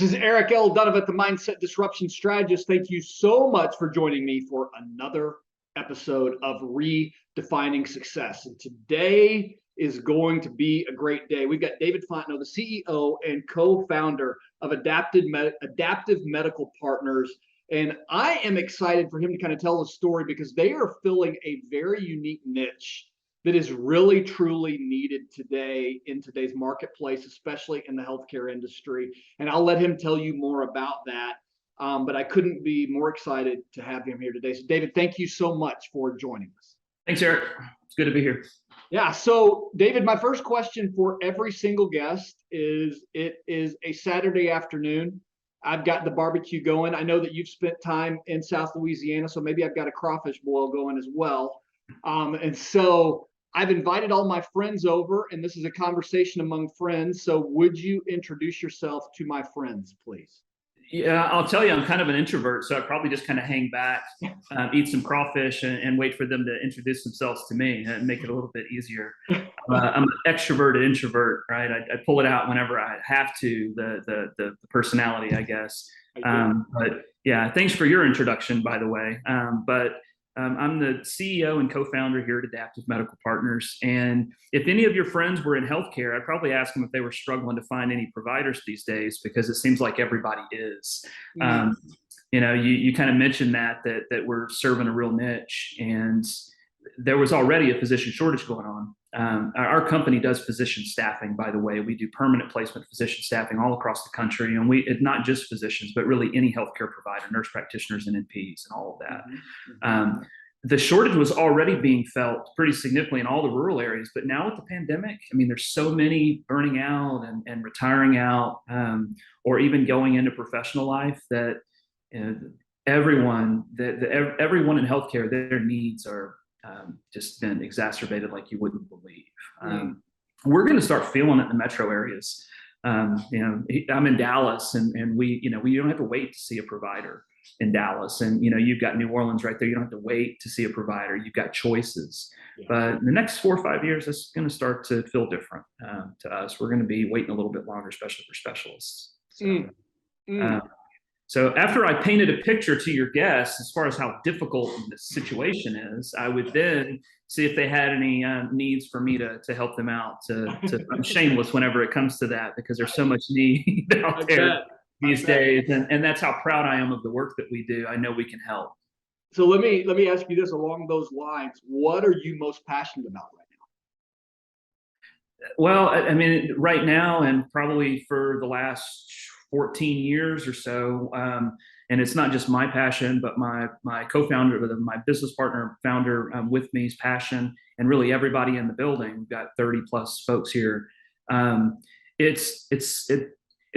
This is Eric L. Dunavant, the Mindset Disruption Strategist. Thank you so much for joining me for another episode of Redefining Success. And today is going to be a great day. We've got David Fontenot, the CEO and co-founder of Adaptive Medical Partners. And I am excited for him to kind of tell the story because they are filling a very unique niche that is really, truly needed today in today's marketplace, especially in the healthcare industry. And I'll let him tell you more about that. But I couldn't be more excited to have him here today. So David, thank you so much for joining us. Thanks, Eric. It's good to be here. Yeah. So David, my first question for every single guest is, it is a Saturday afternoon. I've got the barbecue going. I know that you've spent time in South Louisiana, so maybe I've got a crawfish boil going as well. And so I've invited all my friends over, and this is a conversation among friends. So would you introduce yourself to my friends, please? Yeah, I'll tell you, I'm kind of an introvert, so I probably just kind of hang back, eat some crawfish, and wait for them to introduce themselves to me and make it a little bit easier. I'm an extroverted introvert, right? I pull it out whenever I have to, the personality, I guess. But yeah, thanks for your introduction, by the way. I'm the CEO and co-founder here at Adaptive Medical Partners. And if any of your friends were in healthcare, I'd probably ask them if they were struggling to find any providers these days, because it seems like everybody is. Mm-hmm. You kind of mentioned that we're serving a real niche, and there was already a physician shortage going on. Our company does physician staffing, by the way. We do permanent placement physician staffing all across the country. And it's not just physicians, but really any healthcare provider, nurse practitioners and NPs and all of that. Mm-hmm. The shortage was already being felt pretty significantly in all the rural areas. But now with the pandemic, I mean, there's so many burning out and retiring out, or even going into professional life, that everyone in healthcare, their needs are just been exacerbated like you wouldn't believe. We're going to start feeling it in the metro areas. I'm in Dallas, and we don't have to wait to see a provider in Dallas. And, you've got New Orleans right there. You don't have to wait to see a provider. You've got choices. Yeah. But in the next 4 or 5 years, it's going to start to feel different to us. We're going to be waiting a little bit longer, especially for specialists. So after I painted a picture to your guests as far as how difficult the situation is, I would then see if they had any needs for me to help them out. I'm shameless whenever it comes to that, because there's so much need out there these days, and that's how proud I am of the work that we do. I know we can help. So let me ask you this along those lines. What are you most passionate about right now? Well, I mean, right now, and probably for the last 14 years or so. And it's not just my passion, but my co-founder, my business partner, founder with me's passion, and really everybody in the building. We've got 30 plus folks here. It's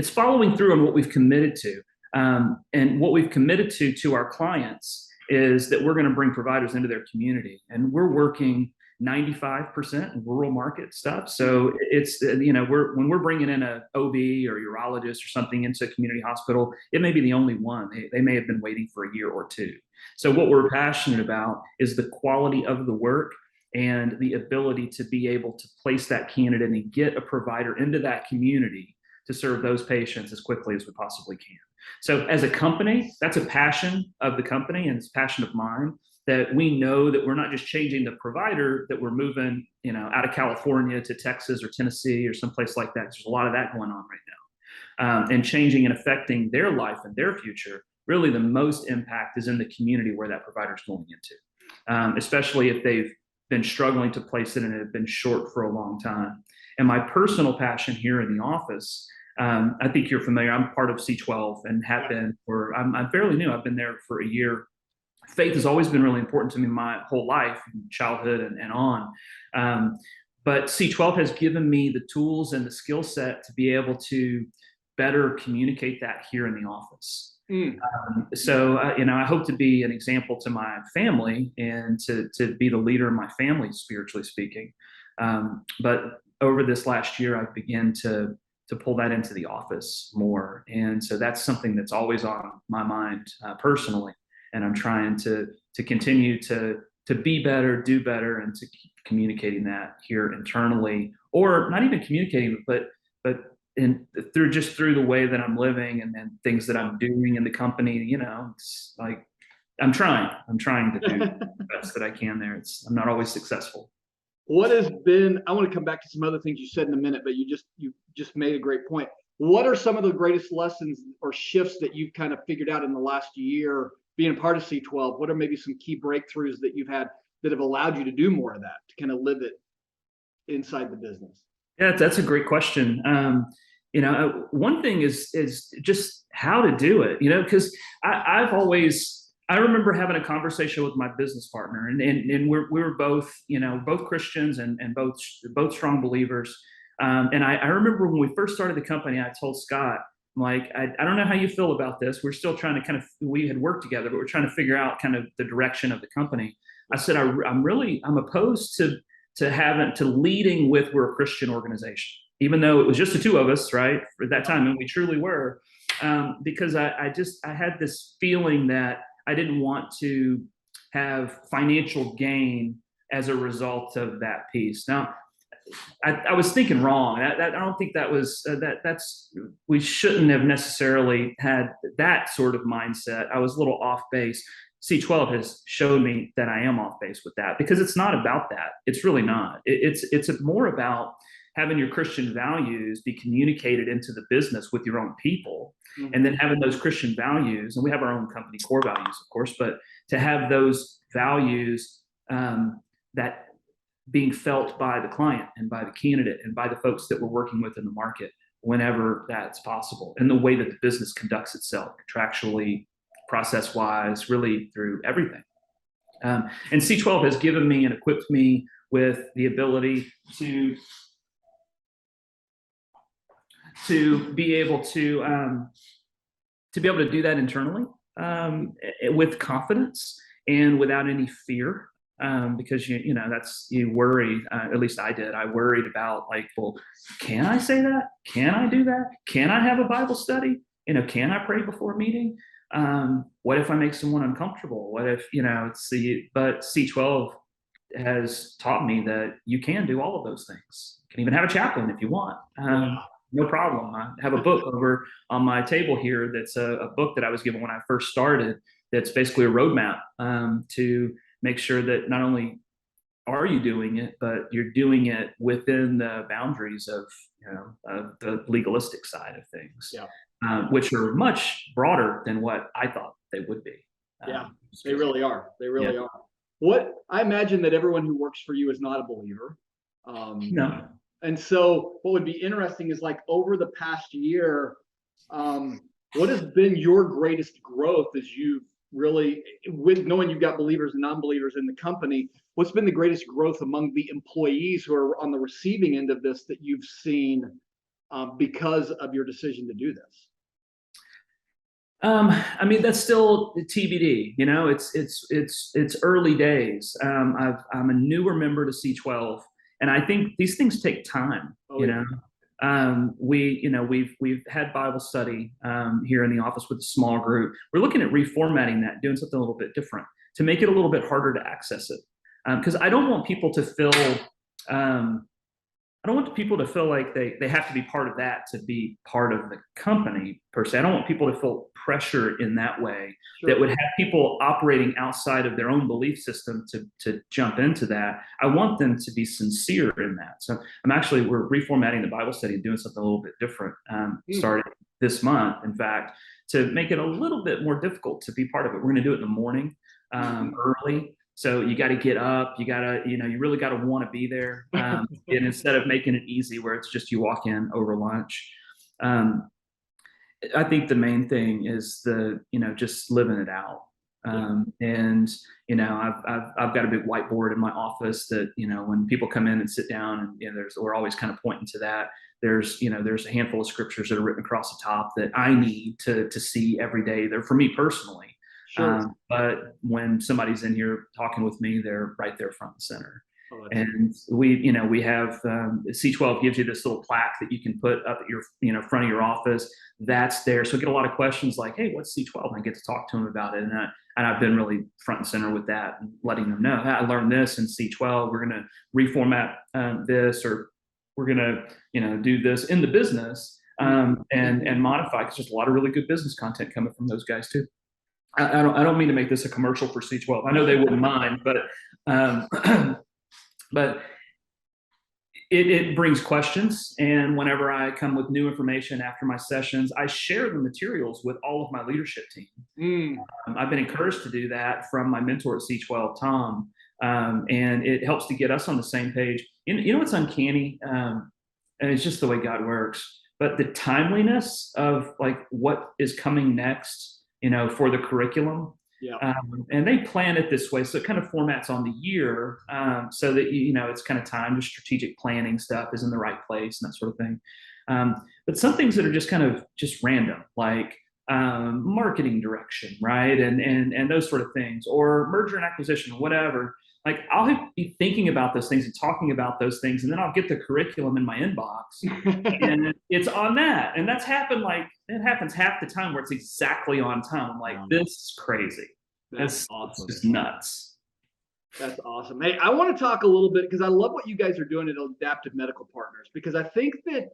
following through on what we've committed to. And what we've committed to our clients is that we're going to bring providers into their community. And we're working 95% rural market stuff. So it's, when we're bringing in a OB or urologist or something into a community hospital, it may be the only one. They may have been waiting for a year or two. So what we're passionate about is the quality of the work and the ability to be able to place that candidate and get a provider into that community to serve those patients as quickly as we possibly can. So as a company, that's a passion of the company, and it's a passion of mine, that we know that we're not just changing the provider, that we're moving, out of California to Texas or Tennessee or someplace like that. There's a lot of that going on right now, and changing and affecting their life and their future. Really, the most impact is in the community where that provider is going into, especially if they've been struggling to place it and have been short for a long time. And my personal passion here in the office, I think you're familiar. I'm part of C12 and have been I'm fairly new. I've been there for a year. Faith has always been really important to me my whole life, childhood and on. But C12 has given me the tools and the skill set to be able to better communicate that here in the office. So I hope to be an example to my family and to be the leader in my family, spiritually speaking. But over this last year, I've begun to pull that into the office more. And so that's something that's always on my mind personally. And I'm trying to continue to be better, do better, and to keep communicating that here internally, or not even communicating, but and through the way that I'm living and then things that I'm doing in the company, it's like I'm trying to do the best that I can there. I'm not always successful. What has been, I want to come back to some other things you said in a minute, but you just made a great point. What are some of the greatest lessons or shifts that you've kind of figured out in the last year being a part of C12? What are maybe some key breakthroughs that you've had that have allowed you to do more of that, to kind of live it inside the business? Yeah, that's a great question. One thing is just how to do it, because I remember having a conversation with my business partner, and we were both, both Christians and both strong believers. And I remember when we first started the company, I told Scott, I'm like, I don't know how you feel about this. We're still trying to we had worked together, but we're trying to figure out kind of the direction of the company. I said, I'm opposed to leading with we're a Christian organization, even though it was just the two of us, right? At that time, and we truly were, because I had this feeling that I didn't want to have financial gain as a result of that piece. Now, I was thinking wrong. I don't think that was we shouldn't have necessarily had that sort of mindset. I was a little off base. C12 has showed me that I am off base with that, because it's not about that. It's really not. It's more about having your Christian values be communicated into the business with your own people, and then having those Christian values, and we have our own company core values, of course, but to have those values that being felt by the client and by the candidate and by the folks that we're working with in the market whenever that's possible, and the way that the business conducts itself contractually, process-wise, really through everything. And C12 has given me and equipped me with the ability to be able to do that internally, with confidence and without any fear. Because you worry, at least I did. I worried about, like, well, can I say that? Can I do that? Can I have a Bible study? Can I pray before a meeting? What if I make someone uncomfortable? What if, but C12 has taught me that you can do all of those things. You can even have a chaplain if you want. No problem. I have a book over on my table here that's a book that I was given when I first started, that's basically a roadmap to make sure that not only are you doing it, but you're doing it within the boundaries of the legalistic side of things, which are much broader than what I thought they would be. They really are. They really are. What I imagine that everyone who works for you is not a believer. No. And so what would be interesting is, like, over the past year, what has been your greatest growth as you've really, with knowing you've got believers and non-believers in the company, what's been the greatest growth among the employees who are on the receiving end of this that you've seen because of your decision to do this? That's still TBD. It's early days. I'm a newer member to C12, and I think these things take time. We've had Bible study here in the office with a small group. We're looking at reformatting that, doing something a little bit different to make it a little bit harder to access it. Because I don't want people to feel like they have to be part of that to be part of the company per se. I don't want people to feel pressure in that way that would have people operating outside of their own belief system to jump into that. I want them to be sincere in that. So we're reformatting the Bible study and doing something a little bit different starting this month, in fact, to make it a little bit more difficult to be part of it. We're going to do it in the morning, early. So you got to get up, you really got to want to be there. And instead of making it easy where it's just you walk in over lunch. I think the main thing is just living it out. And I've got a big whiteboard in my office that, when people come in and sit down, and we're always kind of pointing to that. There's a handful of scriptures that are written across the top that I need to see every day. They're for me personally. But when somebody's in here talking with me, they're right there front and center. And we have C12 gives you this little plaque that you can put up at your front of your office. That's there. So I get a lot of questions like, hey, what's C12? And I get to talk to them about it. And I've been really front and center with that, and letting them know, I learned this in C12. We're going to reformat this, or we're going to do this in the business. and modify, because there's a lot of really good business content coming from those guys too. I don't mean to make this a commercial for C12. I know they wouldn't mind, but but it brings questions. And whenever I come with new information after my sessions, I share the materials with all of my leadership team. I've been encouraged to do that from my mentor at C12, Tom, and it helps to get us on the same page. You know what's uncanny? And it's just the way God works. But the timeliness of like what is coming next, for the curriculum. Yeah. And they plan it this way, so it kind of formats on the year, so that it's kind of timed. The strategic planning stuff is in the right place and that sort of thing. But some things that are just kind of just random, like marketing direction, right, and those sort of things, or merger and acquisition, whatever. Like I'll be thinking about those things and talking about those things, and then I'll get the curriculum in my inbox, and it's on that. And that's happened it happens half the time where it's exactly on time. I'm like, this is crazy. That's awesome. It's just nuts. That's awesome. Hey, I want to talk a little bit, because I love what you guys are doing at Adaptive Medical Partners, because I think that,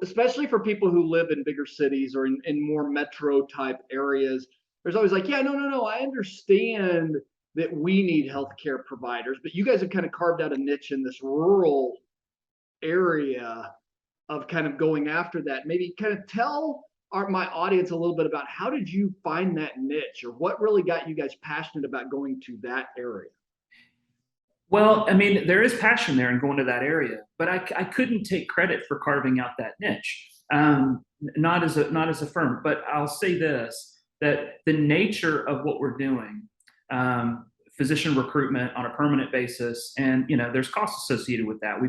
especially for people who live in bigger cities or in more metro type areas, there's always like, yeah, no, I understand that we need healthcare providers, but you guys have kind of carved out a niche in this rural area of kind of going after that. Maybe kind of tell my audience a little bit about, how did you find that niche, or what really got you guys passionate about going to that area? Well, I mean, there is passion there in going to that area, but I couldn't take credit for carving out that niche, not as a firm. But I'll say this, that the nature of what we're doing, physician recruitment on a permanent basis, and there's costs associated with that. We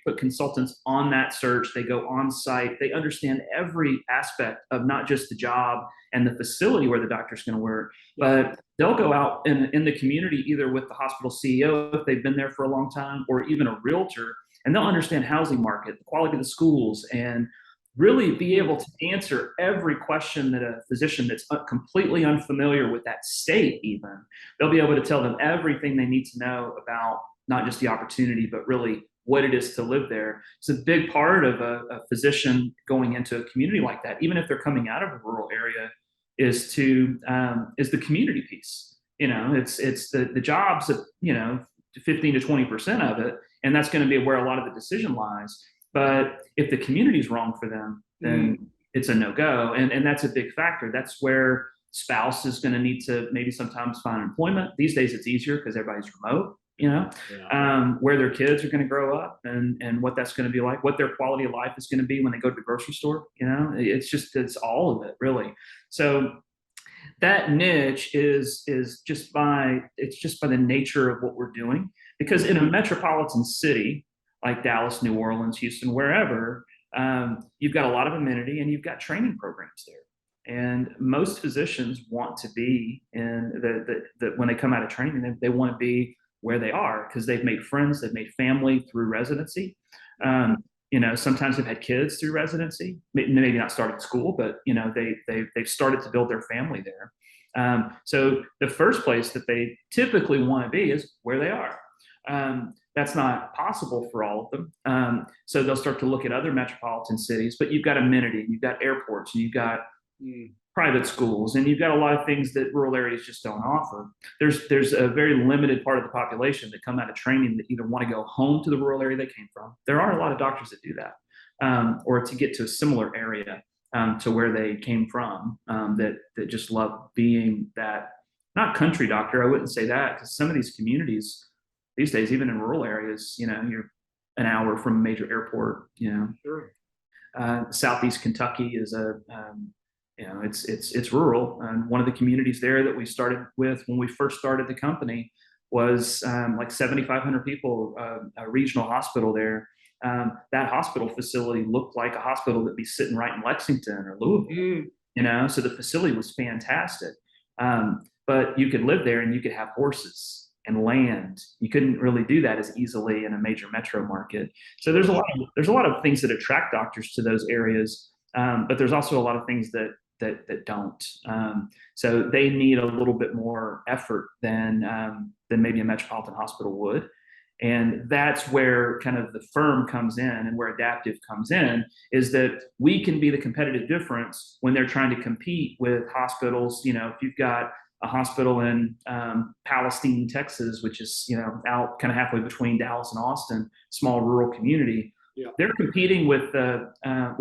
put consultants on that search. They go on site. They understand every aspect of not just the job and the facility where the doctor's going to work, but they'll go out in the community, either with the hospital CEO if they've been there for a long time, or even a realtor, and they'll understand housing market, the quality of the schools, and really be able to answer every question that a physician that's completely unfamiliar with that state, even, they'll be able to tell them everything they need to know about not just the opportunity, but really what it is to live there. It's a big part of a physician going into a community like that, even if they're coming out of a rural area, is the community piece. It's the jobs of 15 to 20% of it, and that's going to be where a lot of the decision lies. But if the community is wrong for them, then it's a no-go. And that's a big factor. That's where spouse is going to need to maybe sometimes find employment. These days it's easier because everybody's remote, where their kids are going to grow up, and what that's going to be like, what their quality of life is going to be when they go to the grocery store. It's all of it, really. So that niche is just by the nature of what we're doing. Because in a metropolitan city like Dallas, New Orleans, Houston, wherever, you've got a lot of amenity and you've got training programs there. And most physicians want to be in when they come out of training, they want to be where they are, because they've made friends, they've made family through residency. Sometimes they've had kids through residency, maybe not started school, but they've started to build their family there. So the first place that they typically want to be is where they are. That's not possible for all of them. So they'll start to look at other metropolitan cities, but you've got amenity, and you've got airports, and you've got private schools, and you've got a lot of things that rural areas just don't offer. There's a very limited part of the population that come out of training that either want to go home to the rural area they came from. There are a lot of doctors that do that, or to get to a similar area to where they came from, that just love being that, not country doctor, I wouldn't say that, because some of these communities these days, even in rural areas, you're an hour from a major airport. Sure. Southeast Kentucky is it's rural. And one of the communities there that we started with when we first started the company was like 7,500 people, a regional hospital there. That hospital facility looked like a hospital that'd be sitting right in Lexington or Louisville. So the facility was fantastic. But you could live there and you could have horses and land. You couldn't really do that as easily in a major metro market. So there's a lot of things that attract doctors to those areas, but there's also a lot of things that don't. So they need a little bit more effort than maybe a metropolitan hospital would. And that's where kind of the firm comes in, and where Adaptive comes in, is that we can be the competitive difference when they're trying to compete with hospitals. If you've got a hospital in Palestine, Texas, which is out kind of halfway between Dallas and Austin, small rural community. Yeah. They're competing with the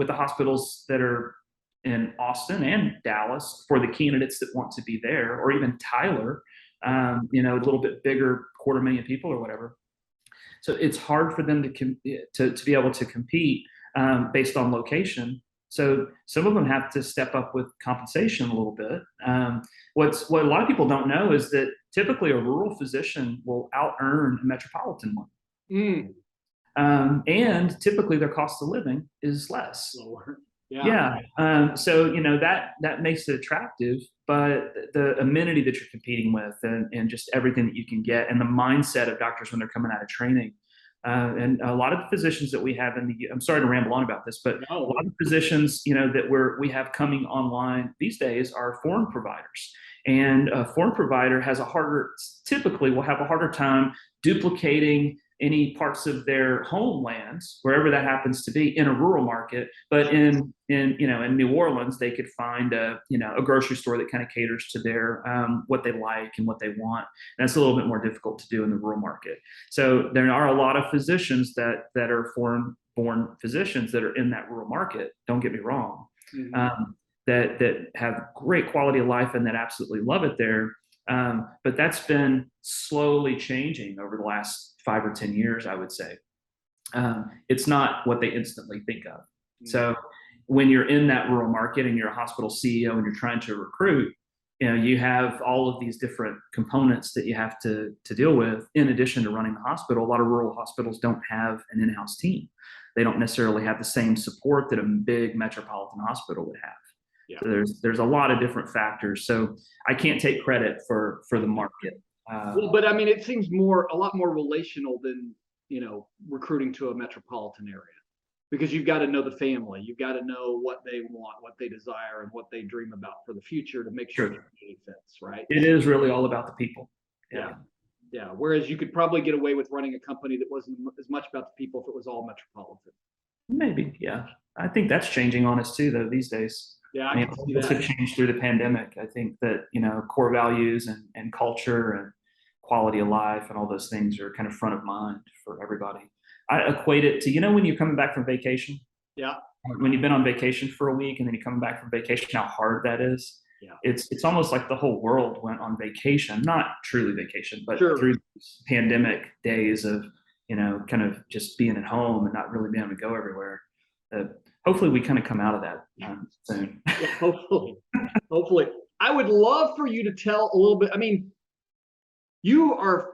hospitals that are in Austin and Dallas for the candidates that want to be there, or even Tyler, a little bit bigger, 250,000 people or whatever. So it's hard for them to be able to compete based on location. So some of them have to step up with compensation a little bit. What a lot of people don't know is that typically a rural physician will out earn a metropolitan one. And typically their cost of living is less. Lower. Yeah. So that makes it attractive, but the amenity that you're competing with, and just everything that you can get, and the mindset of doctors when they're coming out of training. And a lot of the physicians that we have I'm sorry to ramble on about this, but a lot of physicians, that we have coming online these days are foreign providers. And a foreign provider typically will have a harder time duplicating any parts of their homelands, wherever that happens to be, in a rural market. But in New Orleans, they could find a grocery store that kind of caters to their what they like and what they want. And that's a little bit more difficult to do in the rural market. So there are a lot of physicians that are foreign-born physicians that are in that rural market. Don't get me wrong. That have great quality of life and that absolutely love it there. But that's been slowly changing over the last 5 or 10 years, I would say. It's not what they instantly think of. So when you're in that rural market and you're a hospital CEO and you're trying to recruit, you have all of these different components that you have to deal with in addition to running the hospital. A lot of rural hospitals don't have an in-house team. They don't necessarily have the same support that a big metropolitan hospital would have. Yeah. So there's a lot of different factors. So I can't take credit for the market. But I mean, it seems a lot more relational than recruiting to a metropolitan area, because you've got to know the family, you've got to know what they want, what they desire, and what they dream about for the future to make sure it fits. Right? It is really all about the people. Yeah. Whereas you could probably get away with running a company that wasn't as much about the people if it was all metropolitan. Maybe, yeah. I think that's changing on us too, though, these days. Yeah, I can see that. It's changed through the pandemic. I think that, core values and culture and quality of life and all those things are kind of front of mind for everybody. I equate it to, when you're coming back from vacation. Yeah. When you've been on vacation for a week and then you're coming back from vacation, how hard that is. Yeah. It's almost like the whole world went on vacation, not truly vacation, but Sure. through these pandemic days of, kind of just being at home and not really being able to go everywhere. Hopefully we kind of come out of that soon. Yeah, hopefully. I would love for you to tell a little bit. I mean, you are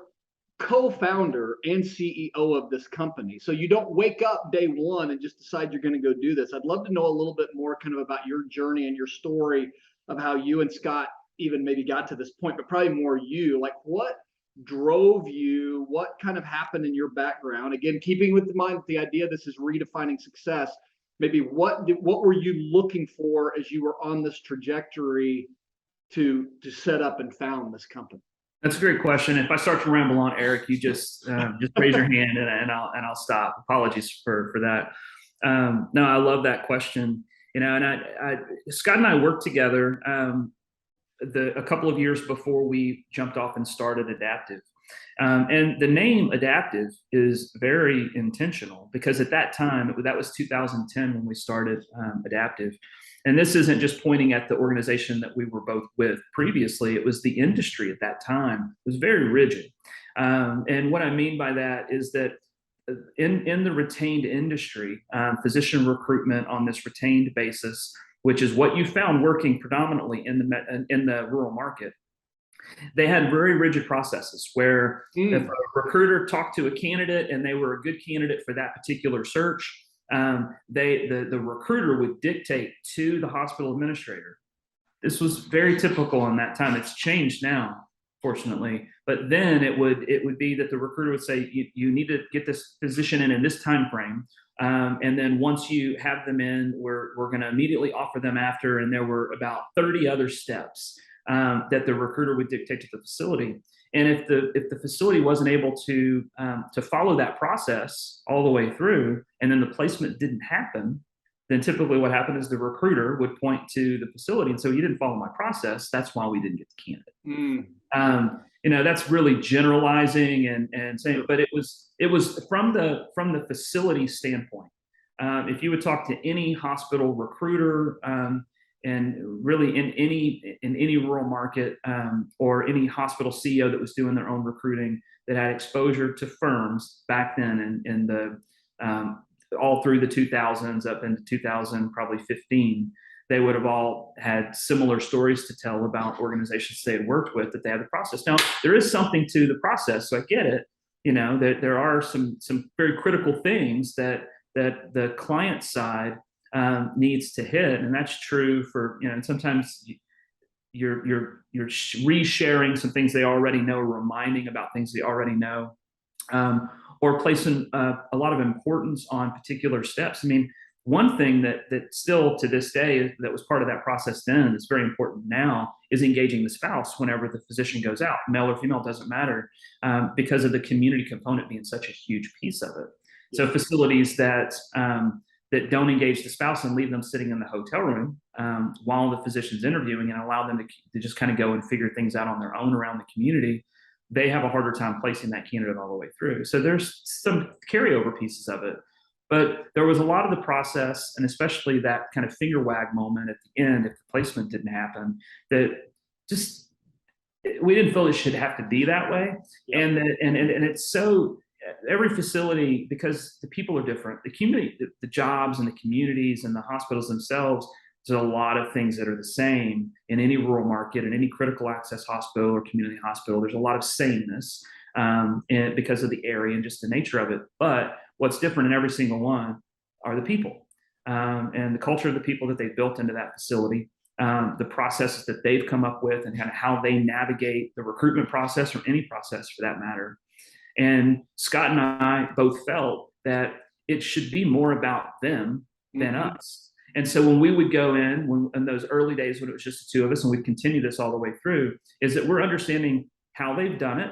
co-founder and CEO of this company. So you don't wake up day one and just decide you're going to go do this. I'd love to know a little bit more kind of about your journey and your story of how you and Scott even maybe got to this point, but probably more you. Like, what drove you? What kind of happened in your background? Again, keeping with the idea this is redefining success. Maybe what were you looking for as you were on this trajectory to set up and found this company? That's a great question. If I start to ramble on, Eric, you just raise your hand and I'll stop. Apologies for that. No, I love that question. And Scott and I worked together a couple of years before we jumped off and started Adaptive. And the name Adaptive is very intentional, because at that time, that was 2010 when we started Adaptive. And this isn't just pointing at the organization that we were both with previously. It was the industry at that time. It was very rigid. And what I mean by that is that in the retained industry, physician recruitment on this retained basis, which is what you found working predominantly in the rural market, they had very rigid processes where if a recruiter talked to a candidate and they were a good candidate for that particular search, the recruiter would dictate to the hospital administrator. This was very typical in that time. It's changed now, fortunately. But then it would be that the recruiter would say, you need to get this physician in this time frame. And then once you have them in, we're going to immediately offer them after. And there were about 30 other steps that the recruiter would dictate to the facility. And if the facility wasn't able to follow that process all the way through, and then the placement didn't happen, then typically what happened is the recruiter would point to the facility and say, "You didn't follow my process. That's why we didn't get the candidate." That's really generalizing and saying, but it was from the facility standpoint. If you would talk to any hospital recruiter, and really in any rural market, or any hospital CEO that was doing their own recruiting, that had exposure to firms back then in the all through the 2000s up into 2000 probably 15, they would have all had similar stories to tell about organizations they had worked with, that they had the process. Now, there is something to the process, so I get it. That there are some very critical things that the client side needs to hit, and that's true for, and sometimes you're resharing some things they already know, reminding about things they already know, or placing a lot of importance on particular steps. I mean, one thing that still to this day that was part of that process then, that's very important now, is engaging the spouse whenever the physician goes out, male or female, doesn't matter, because of the community component being such a huge piece of it. So facilities that don't engage the spouse and leave them sitting in the hotel room while the physician's interviewing, and allow them to just kind of go and figure things out on their own around the community, they have a harder time placing that candidate all the way through. So there's some carryover pieces of it. But there was a lot of the process, and especially that kind of finger wag moment at the end, if the placement didn't happen, that just we didn't feel it should have to be that way. And it's so, every facility, because the people are different, the community, the jobs and the communities and the hospitals themselves, there's a lot of things that are the same in any rural market, in any critical access hospital or community hospital. There's a lot of sameness because of the area and just the nature of it. But what's different in every single one are the people, and the culture of the people that they've built into that facility, the processes that they've come up with, and kind of how they navigate the recruitment process, or any process for that matter. And Scott and I both felt that it should be more about them than us. And so when we would go in those early days when it was just the two of us, and we'd continue this all the way through, is that we're understanding how they've done it,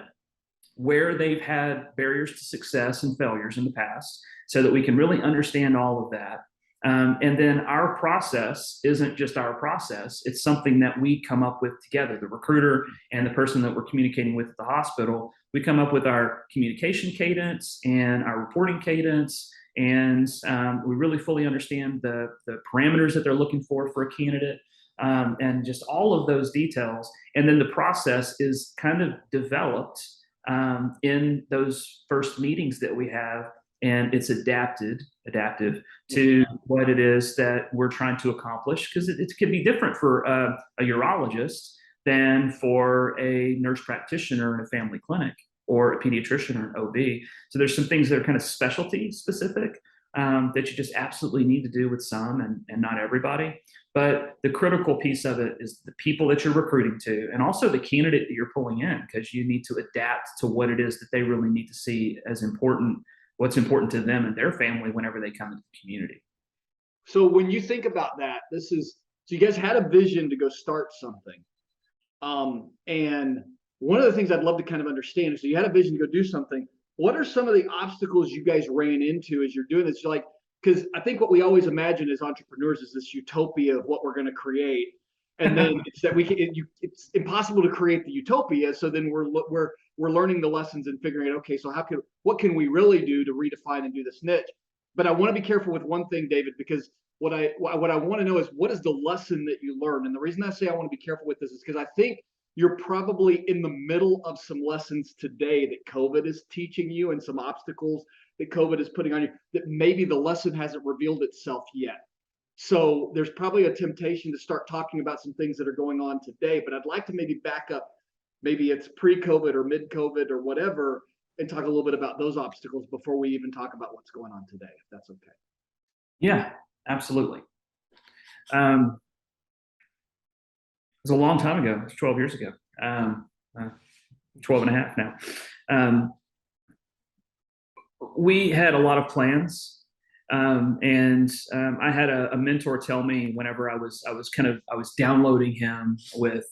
where they've had barriers to success and failures in the past, so that we can really understand all of that. And then our process isn't just our process, it's something that we come up with together. The recruiter and the person that we're communicating with at the hospital, we come up with our communication cadence and our reporting cadence, and we really fully understand the parameters that they're looking for a candidate, and just all of those details. And then the process is kind of developed in those first meetings that we have, and it's adaptive to what it is that we're trying to accomplish, because it can be different for a urologist than for a nurse practitioner in a family clinic, or a pediatrician or an OB. So there's some things that are kind of specialty specific that you just absolutely need to do with some, and not everybody. But the critical piece of it is the people that you're recruiting to, and also the candidate that you're pulling in, because you need to adapt to what it is that they really need to see as important, what's important to them and their family whenever they come into the community. So when you think about that, so you guys had a vision to go start something. And one of the things I'd love to kind of understand is, so you had a vision to go do something. What are some of the obstacles you guys ran into as you're doing this? You're like, because I think what we always imagine as entrepreneurs is this utopia of what we're going to create, and then it's that it's impossible to create the utopia. So then we're learning the lessons and figuring out, okay, so what can we really do to redefine and do this niche? But I want to be careful with one thing, David, because what I want to know is, what is the lesson that you learned? And the reason I say I want to be careful with this is because I think you're probably in the middle of some lessons today that COVID is teaching you, and some obstacles that COVID is putting on you, that maybe the lesson hasn't revealed itself yet. So there's probably a temptation to start talking about some things that are going on today, but I'd like to maybe back up, maybe it's pre-COVID or mid-COVID or whatever, and talk a little bit about those obstacles before we even talk about what's going on today, if that's okay. Yeah, absolutely. It was a long time ago. It was 12 years ago, 12 and a half now. We had a lot of plans, and I had a mentor tell me whenever I was downloading him with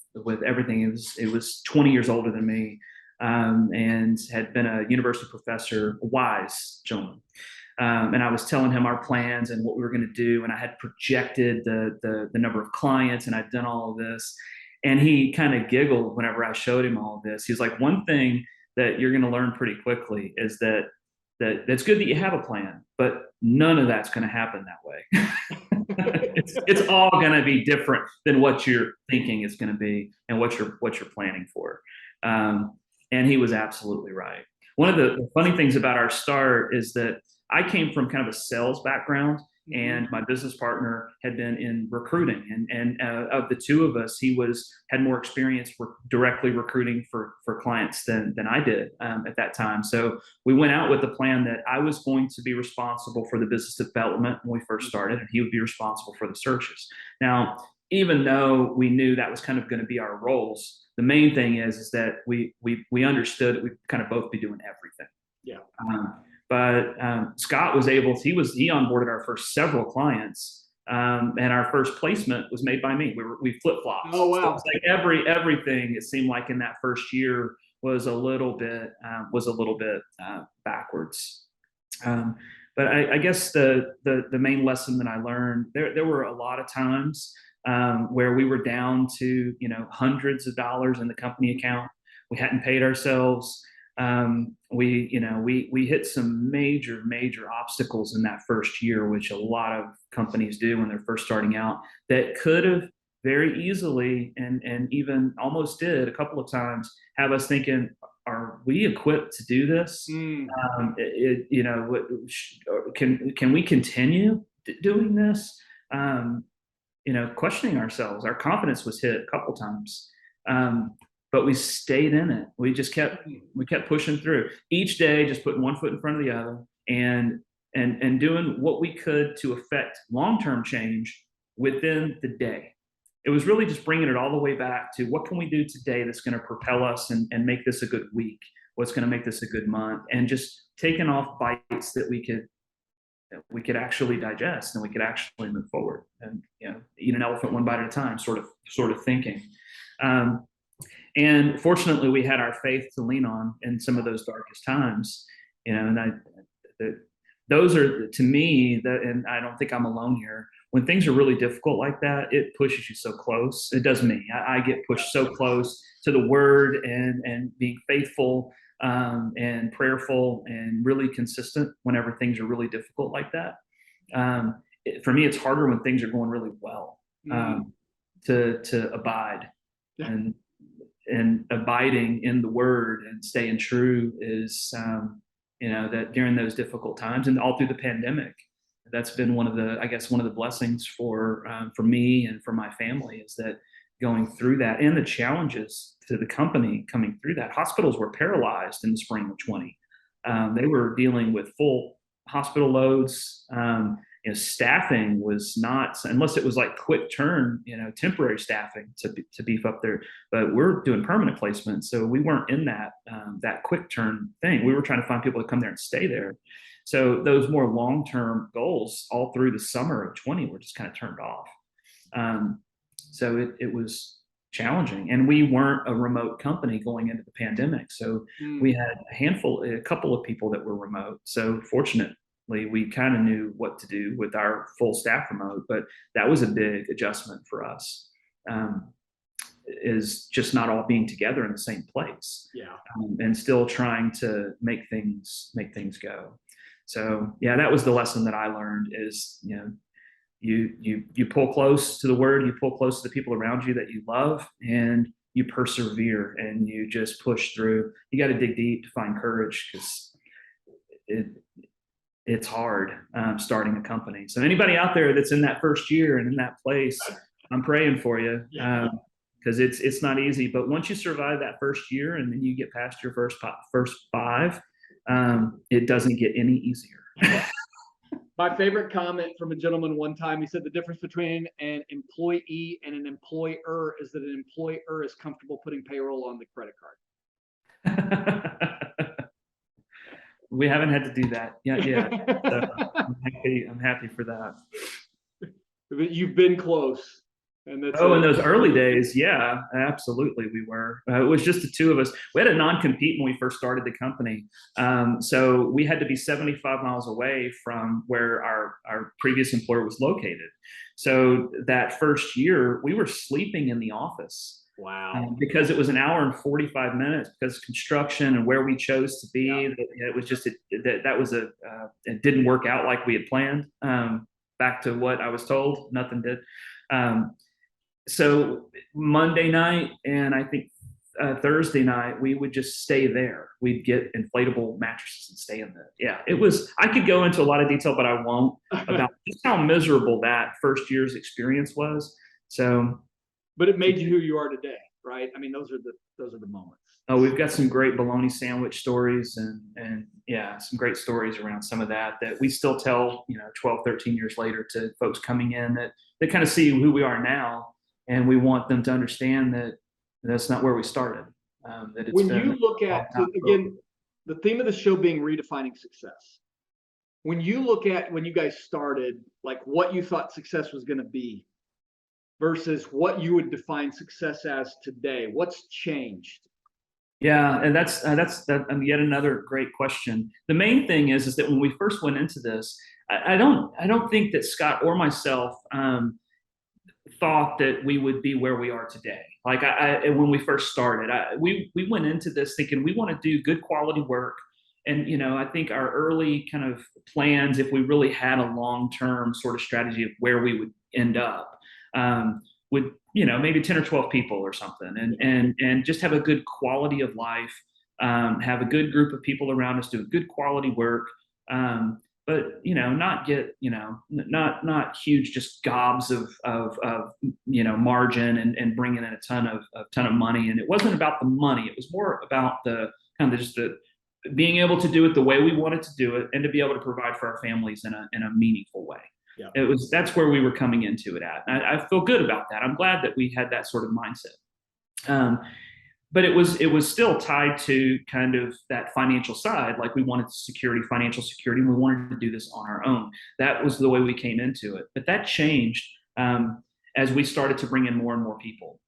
everything. It was 20 years older than me. and had been a university professor, a wise gentleman. And I was telling him our plans and what we were going to do, and I had projected the number of clients, and I'd done all of this. And he kind of giggled whenever I showed him all of this. He's like, one thing that you're going to learn pretty quickly is that it's good that you have a plan, but none of that's going to happen that way. it's all going to be different than what you're thinking it's going to be and what you're planning for. And he was absolutely right. One of the funny things about our start is that I came from kind of a sales background, and my business partner had been in recruiting. And of the two of us, he had more experience directly recruiting for clients than I did at that time. So we went out with the plan that I was going to be responsible for the business development when we first started, and he would be responsible for the searches. Now, even though we knew that was kind of going to be our roles, the main thing is that we understood that we'd kind of both be doing everything. Yeah. But Scott was able to, he onboarded our first several clients, and our first placement was made by me. We flip-flopped. Oh, wow. So it's like everything, it seemed like in that first year was a little bit backwards. But I guess the main lesson that I learned, there were a lot of times where we were down to, hundreds of dollars in the company account. We hadn't paid ourselves. We hit some major obstacles in that first year, which a lot of companies do when they're first starting out, that could have very easily and even almost did a couple of times have us thinking, are we equipped to do this? Can we continue doing this? Questioning ourselves. Our confidence was hit a couple times. But we stayed in it. We kept pushing through each day, just putting one foot in front of the other, and doing what we could to affect long-term change within the day. It was really just bringing it all the way back to what can we do today that's going to propel us and make this a good week? What's going to make this a good month? And just taking off bites that we could actually digest and we could actually move forward and eat an elephant one bite at a time, sort of thinking. And fortunately, we had our faith to lean on in some of those darkest times, and those are, to me, and I don't think I'm alone here. When things are really difficult like that, it pushes you so close. It does me. I get pushed so close to the word and being faithful and prayerful and really consistent whenever things are really difficult like that. For me, it's harder when things are going really well to abide. Yeah. And abiding in the word and staying true is, that during those difficult times and all through the pandemic, that's been one of the blessings for me and for my family, is that going through that and the challenges to the company coming through that. Hospitals were paralyzed in the spring of 20. They were dealing with full hospital loads. Staffing was not, unless it was like quick turn, temporary staffing to beef up there. But we're doing permanent placement, so we weren't in that quick turn thing. We were trying to find people to come there and stay there. So those more long-term goals all through the summer of 20 were just kind of turned off. So it was challenging, and we weren't a remote company going into the pandemic. So we had a couple of people that were remote. So fortunately, we kind of knew what to do with our full staff remote, but that was a big adjustment for us, is just not all being together in the same place, and still trying to make things go. So that was the lesson that I learned, is you pull close to the word, you pull close to the people around you that you love, and you persevere and you just push through. You got to dig deep to find courage, because it's hard starting a company. So anybody out there that's in that first year and in that place, I'm praying for you, because it's not easy. But once you survive that first year and then you get past your first five, it doesn't get any easier. My favorite comment from a gentleman one time, he said the difference between an employee and an employer is that an employer is comfortable putting payroll on the credit card. We haven't had to do that yet. So I'm happy for that. You've been close. And that's Oh, in it. those early days, yeah, absolutely, we were. It was just the two of us. We had a non-compete when we first started the company, so we had to be 75 miles away from where our previous employer was located. So that first year, we were sleeping in the office. Wow. Because it was an hour and 45 minutes because of construction and where we chose to be. Yeah. It was just that was it didn't work out like we had planned. Back to what I was told, nothing did. Um, so Monday night and I think Thursday night, we would just stay there. We'd get inflatable mattresses and stay in there. Yeah, it was. I could go into a lot of detail, but I won't, about just how miserable that first year's experience was. So, but it made you who you are today, right? I mean, those are the moments. oh, we've got some great bologna sandwich stories and yeah, some great stories around some of that we still tell, 12, 13 years later to folks coming in that they kind of see who we are now. And we want them to understand that that's not where we started. That it's When been you look a long at, time again, the theme of the show being redefining success. When you look at when you guys started, like what you thought success was going to be versus what you would define success as today, what's changed? Yeah, and that's yet another great question. The main thing is that when we first went into this, I don't think that Scott or myself thought that we would be where we are today. Like when we first started, we went into this thinking we want to do good quality work. And I think our early kind of plans, if we really had a long-term sort of strategy of where we would end up, would maybe 10 or 12 people or something, and just have a good quality of life, have a good group of people around us, do good quality work. But not get not huge just gobs of margin and bringing in a ton of money. And it wasn't about the money; it was more about the kind of just the being able to do it the way we wanted to do it, and to be able to provide for our families in a meaningful way. Yeah. That's where we were coming into it at. And I feel good about that. I'm glad that we had that sort of mindset. But it was still tied to kind of that financial side. Like we wanted financial security, and we wanted to do this on our own. That was the way we came into it. But that changed as we started to bring in more and more people,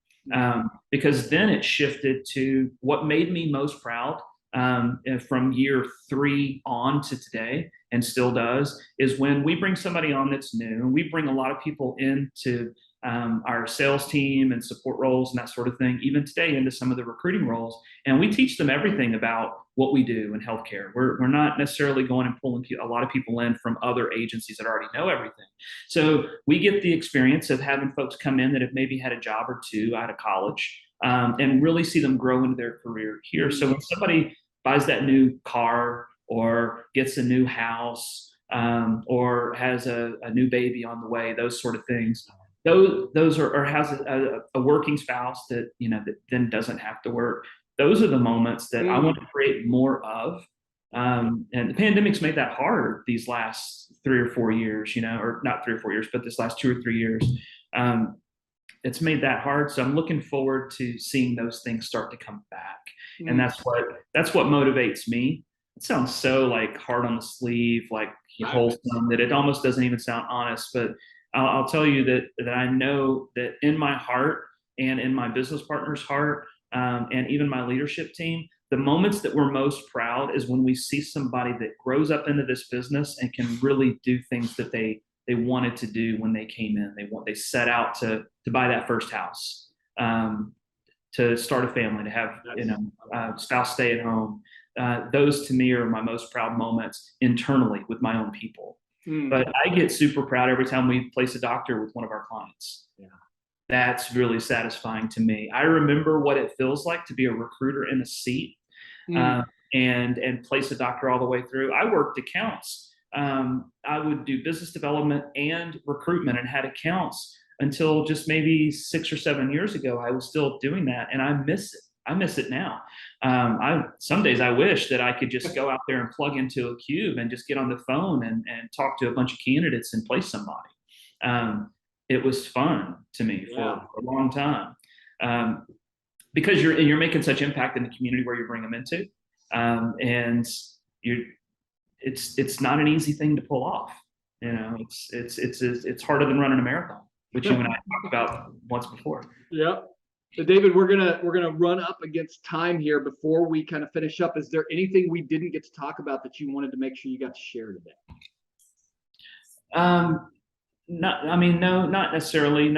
because then it shifted to what made me most proud from year 3 on to today, and still does, is when we bring somebody on that's new. We bring a lot of people into our sales team and support roles and that sort of thing, even today into some of the recruiting roles. And we teach them everything about what we do in healthcare. We're not necessarily going and pulling a lot of people in from other agencies that already know everything. So we get the experience of having folks come in that have maybe had a job or two out of college, and really see them grow into their career here. So when somebody buys that new car or gets a new house, or has a new baby on the way, those sort of things, those are, or has a working spouse that that then doesn't have to work. Those are the moments that I want to create more of. And the pandemic's made that hard these last 3 or 4 years, or not 3 or 4 years, but this last 2 or 3 years. It's made that hard. So I'm looking forward to seeing those things start to come back. And that's what motivates me. It sounds so like hard on the sleeve, like wholesome, that it almost doesn't even sound honest. But I'll tell you that I know that in my heart and in my business partner's heart, and even my leadership team, the moments that we're most proud is when we see somebody that grows up into this business and can really do things that they wanted to do when they came in. They set out to buy that first house, to start a family, to have spouse stay at home. Those to me are my most proud moments internally with my own people. But I get super proud every time we place a doctor with one of our clients. Yeah. That's really satisfying to me. I remember what it feels like to be a recruiter in a seat, and place a doctor all the way through. I worked accounts. I would do business development and recruitment, and had accounts until just maybe 6 or 7 years ago. I was still doing that, and I miss it. I miss it now. Some days I wish that I could just go out there and plug into a cube and just get on the phone and talk to a bunch of candidates and place somebody. It was fun to me for a long time, because you're making such impact in the community where you bring them into, and it's not an easy thing to pull off. It's harder than running a marathon. which you and I talked about once before. Yep. So David, we're gonna run up against time here before we kind of finish up. Is there anything we didn't get to talk about that you wanted to make sure you got to share today? No, not necessarily.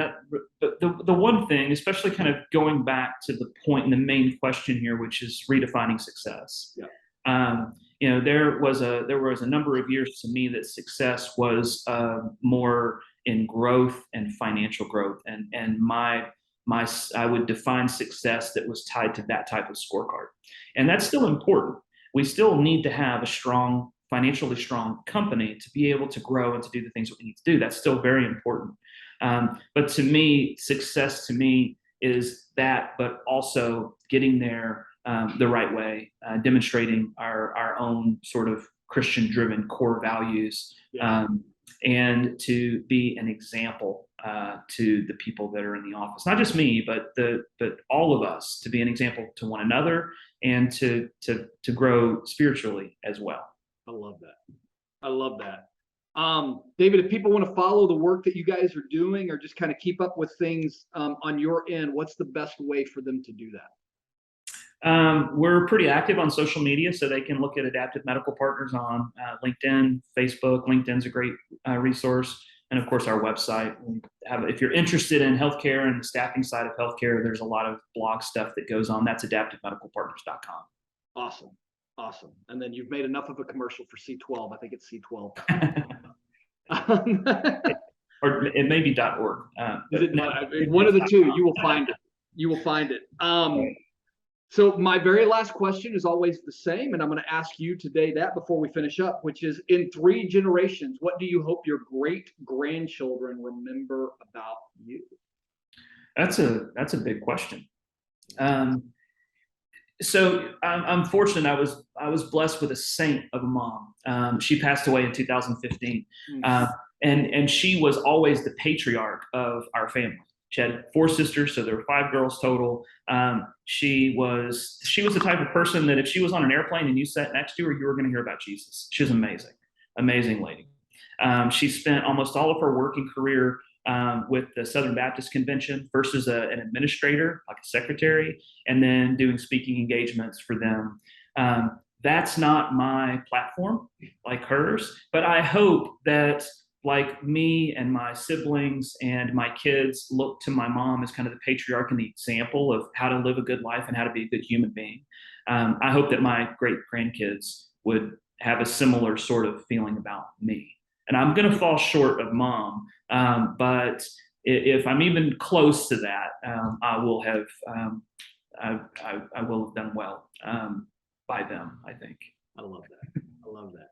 But the one thing, especially kind of going back to the point and the main question here, which is redefining success. Yeah. There was a number of years to me that success was more in growth and financial growth, and I would define success that was tied to that type of scorecard, and that's still important. We still need to have a financially strong company to be able to grow and to do the things that we need to do. That's still very important. But to me, success to me is that, but also getting there the right way, demonstrating our own sort of Christian-driven core values, and to be an example to the people that are in the office. Not just me, but all of us, to be an example to one another and to grow spiritually as well. I love that. I love that. David, if people want to follow the work that you guys are doing or just kind of keep up with things on your end, what's the best way for them to do that? We're pretty active on social media, so they can look at Adaptive Medical Partners on LinkedIn, Facebook. LinkedIn's a great resource. And of course, our website. If you're interested in healthcare and the staffing side of healthcare, there's a lot of blog stuff that goes on. That's adaptivemedicalpartners.com. Awesome. Awesome. And then you've made enough of a commercial for C12. I think it's C12. Or it may be .org. One of the two. You will find it. You will find it. So my very last question is always the same, and I'm going to ask you today that before we finish up, which is, in 3 generations, what do you hope your great-grandchildren remember about you? That's a big question. So I'm fortunate. I was blessed with a saint of a mom. She passed away in 2015, and she was always the patriarch of our family. She had 4 sisters, so there were 5 girls total. She was the type of person that if she was on an airplane and you sat next to her, you were going to hear about Jesus. She was amazing lady. She spent almost all of her working career with the Southern Baptist Convention, first as an administrator, like a secretary, and then doing speaking engagements for them. That's not my platform like hers, but I hope that, like me and my siblings and my kids, look to my mom as kind of the patriarch and the example of how to live a good life and how to be a good human being. I hope that my great grandkids would have a similar sort of feeling about me. And I'm going to fall short of mom, but if I'm even close to that, I will have done well by them, I think. I love that. I love that.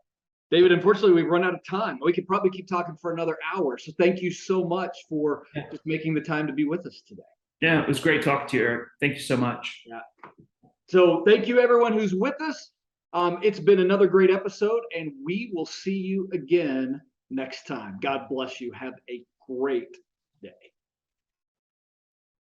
David, unfortunately, we've run out of time. We could probably keep talking for another hour. So thank you so much for just making the time to be with us today. Yeah, it was great talking to you, Eric. Thank you so much. Yeah. So thank you, everyone who's with us. It's been another great episode, and we will see you again next time. God bless you. Have a great day.